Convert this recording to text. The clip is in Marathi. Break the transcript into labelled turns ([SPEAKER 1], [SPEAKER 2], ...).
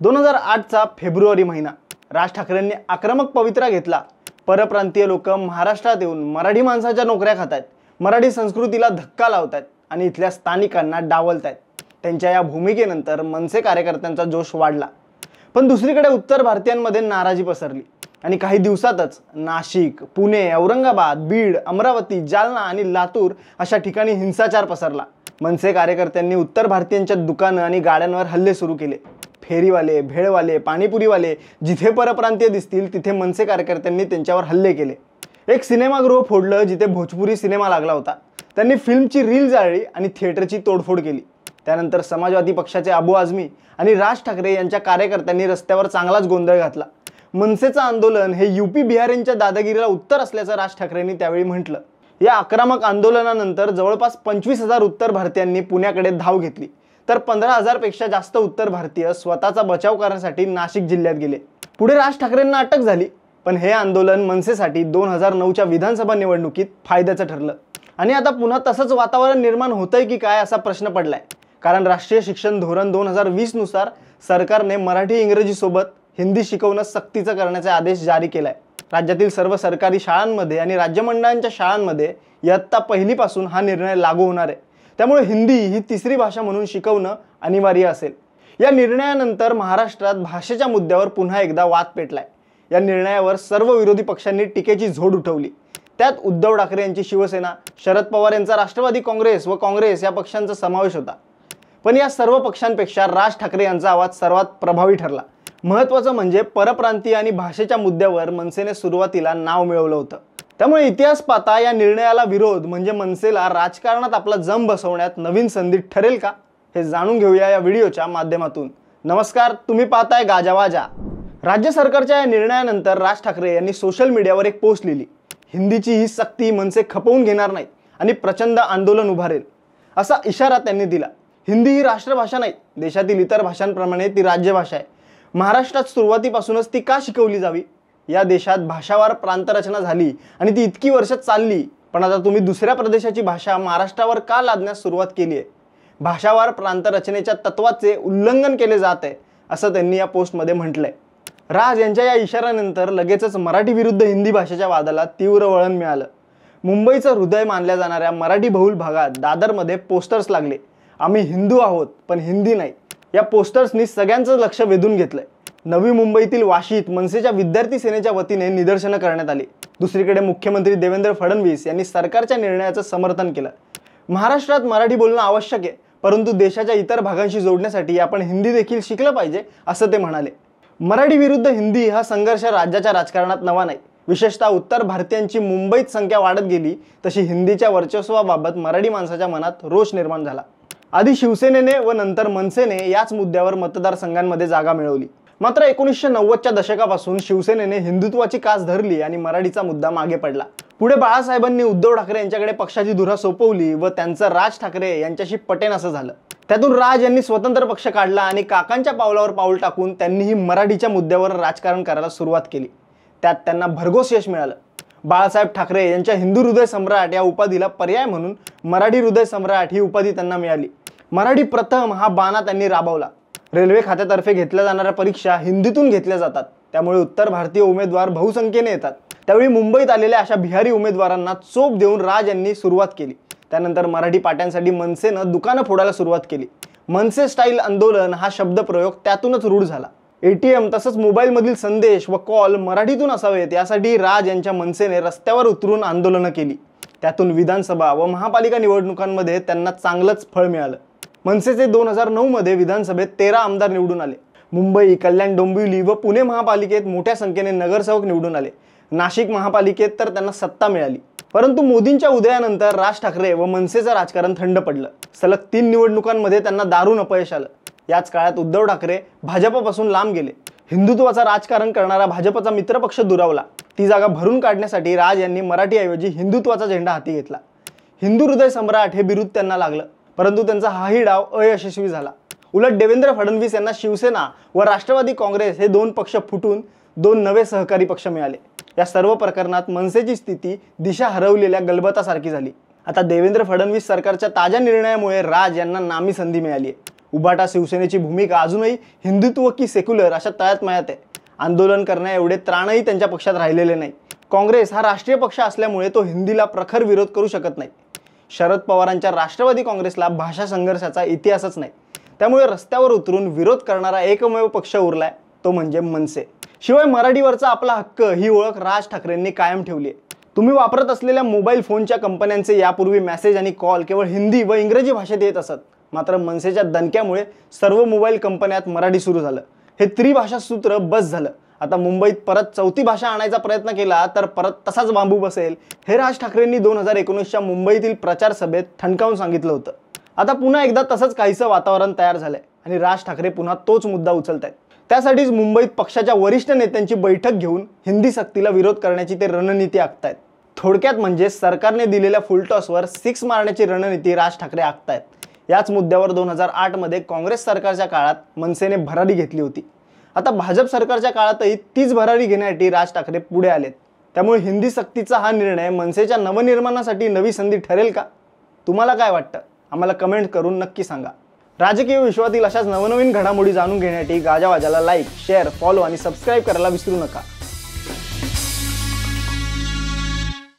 [SPEAKER 1] 2008चा फेब्रुवारी महिना. राज ठाकरेंनी आक्रमक पवित्रा घेतला. परप्रांतीय लोक महाराष्ट्रात येऊन मराठी माणसाच्या नोकऱ्या खातायत, मराठी संस्कृतीला धक्का लावतायत आणि इथल्या स्थानिकांना डावलतायत. त्यांच्या या भूमिकेनंतर मनसे कार्यकर्त्यांचा जोश वाढला. पण दुसरीकडे उत्तर भारतीयांमध्ये नाराजी पसरली आणि काही दिवसातच नाशिक, पुणे, औरंगाबाद, बीड, अमरावती, जालना आणि लातूर अशा ठिकाणी हिंसाचार पसरला. मनसे कार्यकर्त्यांनी उत्तर भारतीयांच्या दुकानं आणि गाड्यांवर हल्ले सुरू केले. फेरीवाले, भेळवाले, पाणीपुरीवाले जिथे परप्रांतीय दिसतील तिथे मनसे कार्यकर्त्यांनी त्यांच्यावर हल्ले केले. एक सिनेमागृह फोडलं जिथे भोजपुरी सिनेमा लागला होता. त्यांनी फिल्मची रील जाळली आणि थिएटरची तोडफोड केली. त्यानंतर समाजवादी पक्षाचे अबू आझमी आणि राज ठाकरे यांच्या कार्यकर्त्यांनी रस्त्यावर चांगलाच गोंधळ घातला. मनसेचं आंदोलन हे यूपी बिहार यांच्या दादागिरीला उत्तर असल्याचं राज ठाकरेंनी त्यावेळी म्हटलं. या आक्रमक आंदोलनानंतर जवळपास 25,000 उत्तर भारतीयांनी पुण्याकडे धाव घेतली, तर 15,000 पेक्षा जास्त उत्तर भारतीय स्वतःचा बचाव करण्यासाठी नाशिक जिल्ह्यात गेले. पुढे राज ठाकरेंना अटक झाली. पण हे आंदोलन मनसेसाठी 2009च्या विधानसभा निवडणुकीत फायद्याचं ठरलं. आणि आता पुन्हा तसंच वातावरण निर्माण होतंय की काय असा प्रश्न पडलाय. कारण राष्ट्रीय शिक्षण धोरण 2020 नुसार सरकारने मराठी इंग्रजी सोबत हिंदी शिकवणं सक्तीचं करण्याचे आदेश जारी केलाय. राज्यातील सर्व सरकारी शाळांमध्ये आणि राज्यमंडळांच्या शाळांमध्ये इयत्ता पहिलीपासून हा निर्णय लागू होणार आहे. त्यामुळे हिंदी ही तिसरी भाषा म्हणून शिकवणं अनिवार्य असेल. या निर्णयानंतर महाराष्ट्रात भाषेच्या मुद्द्यावर पुन्हा एकदा वाद पेटलाय. या निर्णयावर सर्व विरोधी पक्षांनी टीकेची झोड उठवली. त्यात उद्धव ठाकरे यांची शिवसेना, शरद पवार यांचा राष्ट्रवादी काँग्रेस व काँग्रेस या पक्षांचा समावेश होता. पण या सर्व पक्षांपेक्षा राज ठाकरे यांचा आवाज सर्वात प्रभावी ठरला. महत्त्वाचं म्हणजे परप्रांतीय आणि भाषेच्या मुद्द्यावर मनसेने सुरुवातीला नाव मिळवलं होतं. त्यामुळे इतिहास पाहता या निर्णयाला विरोध म्हणजे मनसेला राजकारणात आपला जम बसवण्यात नवीन संधी ठरेल का, हे जाणून घेऊया या व्हिडिओच्या माध्यमातून. नमस्कार, तुम्ही पाहताय गाजावाजा. राज्य सरकारच्या या निर्णयानंतर राज ठाकरे यांनी सोशल मीडियावर एक पोस्ट लिहिली. हिंदीची ही सक्ती मनसे खपवून घेणार नाही आणि प्रचंड आंदोलन उभारेल, असा इशारा त्यांनी दिला. हिंदी ही राष्ट्रभाषा नाही, देशातील इतर भाषांप्रमाणे ती राज्यभाषा आहे. महाराष्ट्रात सुरुवातीपासूनच ती का शिकवली जावी? या देशात भाषावार प्रांतरचना झाली आणि ती इतकी वर्ष चालली, पण आता तुम्ही दुसऱ्या प्रदेशाची भाषा महाराष्ट्रावर का लादण्यास सुरुवात केली आहे? भाषावार प्रांतरचनेच्या तत्वाचे उल्लंघन केले जात आहे, असं त्यांनी या पोस्टमध्ये म्हटलंय. राज यांच्या या इशाऱ्यानंतर लगेचच मराठी विरुद्ध हिंदी भाषेच्या वादाला तीव्र वळण मिळालं. मुंबईचं हृदय मानल्या जाणाऱ्या मराठी बहुल भागात दादरमध्ये पोस्टर्स लागले. आम्ही हिंदू आहोत पण हिंदी नाही. या पोस्टर्सनी सगळ्यांचं लक्ष वेधून घेतलंय. नवी मुंबईतील वाशीत मनसेच्या विद्यार्थी सेनेच्या वतीने निदर्शनं करण्यात आली. दुसरीकडे मुख्यमंत्री देवेंद्र फडणवीस यांनी सरकारच्या निर्णयाचं समर्थन केलं. महाराष्ट्रात मराठी बोलणं आवश्यक आहे, परंतु देशाच्या इतर भागांशी जोडण्यासाठी आपण हिंदी देखील शिकलं पाहिजे, असं ते म्हणाले. मराठी विरुद्ध हिंदी हा संघर्ष राज्याच्या राजकारणात नवा नाही. विशेषतः उत्तर भारतीयांची मुंबईत संख्या वाढत गेली तशी हिंदीच्या वर्चस्वाबाबत मराठी माणसाच्या मनात रोष निर्माण झाला. आधी शिवसेनेने व नंतर मनसेने याच मुद्द्यावर मतदारसंघांमध्ये जागा मिळवली. मात्र 1990च्या दशकापासून शिवसेनेने हिंदुत्वाची कास धरली आणि मराठीचा मुद्दा मागे पडला. पुढे बाळासाहेबांनी उद्धव ठाकरे यांच्याकडे पक्षाची धुरा सोपवली व त्यांचं राज ठाकरे यांच्याशी पटेन असं झालं. त्यातून राज यांनी स्वतंत्र पक्ष काढला आणि काकांच्या पावलावर पाऊल टाकून त्यांनीही मराठीच्या मुद्द्यावर राजकारण करायला सुरुवात केली. त्यात त्यांना भरघोस यश मिळालं. बाळासाहेब ठाकरे यांच्या हिंदू हृदय सम्राट या उपाधीला पर्याय म्हणून मराठी हृदय सम्राट ही उपाधी त्यांना मिळाली. मराठी प्रथम हा बाणा त्यांनी राबवला. रेल्वे खात्यातर्फे घेतल्या जाणाऱ्या परीक्षा हिंदीतून घेतल्या जातात, त्यामुळे उत्तर भारतीय उमेदवार बहुसंख्येने येतात. त्यावेळी मुंबईत आलेल्या अशा बिहारी उमेदवारांना चोप देऊन राज यांनी सुरुवात केली. त्यानंतर मराठी पाट्यांसाठी मनसेनं दुकानं फोडायला सुरुवात केली. मनसे स्टाईल आंदोलन हा शब्दप्रयोग त्यातूनच रूढ झाला. ATM तसंच मोबाईलमधील संदेश व कॉल मराठीतून असावेत यासाठी राज यांच्या मनसेने रस्त्यावर उतरून आंदोलनं केली. त्यातून विधानसभा व महापालिका निवडणुकांमध्ये त्यांना चांगलंच फळ मिळालं. मनसेचे 2009 मध्ये विधानसभेत 13 आमदार निवडून आले. मुंबई, कल्याण, डोंबिवली व पुणे महापालिकेत मोठ्या संख्येने नगरसेवक निवडून आले. नाशिक महापालिकेत तर त्यांना सत्ता मिळाली. परंतु मोदींच्या उदयानंतर राज ठाकरे व मनसेचं राजकारण थंड पडलं. सलग 3 निवडणुकांमध्ये त्यांना दारुण अपयश आलं. याच काळात उद्धव ठाकरे भाजपपासून लांब गेले. हिंदुत्वाचं राजकारण करणारा भाजपचा मित्रपक्ष दुरावला. ती जागा भरून काढण्यासाठी राज यांनी मराठीऐवजी हिंदुत्वाचा झेंडा हाती घेतला. हिंदू हृदय सम्राट हे बिरुद त्यांना लागलं, परंतु त्यांचा हाही डाव अयशस्वी झाला. उलट देवेंद्र फडणवीस यांना शिवसेना व राष्ट्रवादी काँग्रेस हे 2 पक्ष फुटून 2 नवे सहकारी पक्ष मिळाले. या सर्व प्रकरणात मनसेची स्थिती दिशा हरवलेल्या गलबतासारखी झाली. आता देवेंद्र फडणवीस सरकारच्या ताज्या निर्णयामुळे राज यांना नामी संधी मिळाली आहे. उभाटा शिवसेनेची भूमिका अजूनही हिंदुत्व की सेक्युलर अशा तळ्यात मळ्यात आहे. आंदोलन करण्या एवढे त्राणही त्यांच्या पक्षात राहिलेले नाही. काँग्रेस हा राष्ट्रीय पक्ष असल्यामुळे तो हिंदीला प्रखर विरोध करू शकत नाही. शरद पवारांच्या राष्ट्रवादी काँग्रेसला भाषा संघर्षाचा इतिहासच नाही. त्यामुळे रस्त्यावर उतरून विरोध करणारा एकमेव पक्ष उरलाय तो म्हणजे मनसे. शिवाय मराठीवरचा आपला हक्क ही ओळख राज ठाकरेंनी कायम ठेवली आहे. तुम्ही वापरत असलेल्या मोबाईल फोनच्या कंपन्यांचे यापूर्वी मेसेज आणि कॉल केवळ हिंदी व इंग्रजी भाषेत येत असत. मात्र मनसेच्या दणक्यामुळे सर्व मोबाईल कंपन्यात मराठी सुरू झालं. हे त्रिभाषा सूत्र बस झालं. आता मुंबईत परत चौथी भाषा आणायचा प्रयत्न केला तर परत तसाच बांबू बसेल हे राज ठाकरेंनी 2019च्या मुंबईतील प्रचार सभेत ठणकावून सांगितलं होतं. आता पुन्हा एकदा तसंच काहीसं वातावरण तयार झालंय आणि राज ठाकरे पुन्हा तोच मुद्दा उचलतायत. त्यासाठीच मुंबईत पक्षाच्या वरिष्ठ नेत्यांची बैठक घेऊन हिंदी सक्तीला विरोध करण्याची ते रणनीती आखतायत. थोडक्यात म्हणजे सरकारने दिलेल्या फुलटॉसवर 6 मारण्याची रणनीती राज ठाकरे आखतायत. याच मुद्द्यावर 2008 मध्ये काँग्रेस सरकारच्या काळात मनसेने भरारी घेतली होती. आता भाजप सरकारच्या काळातही तीच भरारी घेण्यासाठी राज ठाकरे पुढे आलेत. त्यामुळे हिंदी सक्तीचा हा निर्णय मनसेच्या नवनिर्माणासाठी नवी संधी ठरेल का? तुम्हाला काय वाटतं? आम्हाला कमेंट करून नक्की सांगा. राजकीय विश्वातील अशाच नवनवीन घडामोडी जाणून घेण्यासाठी गाजावाजाला लाईक, शेअर, फॉलो आणि सबस्क्राईब करायला विसरू नका.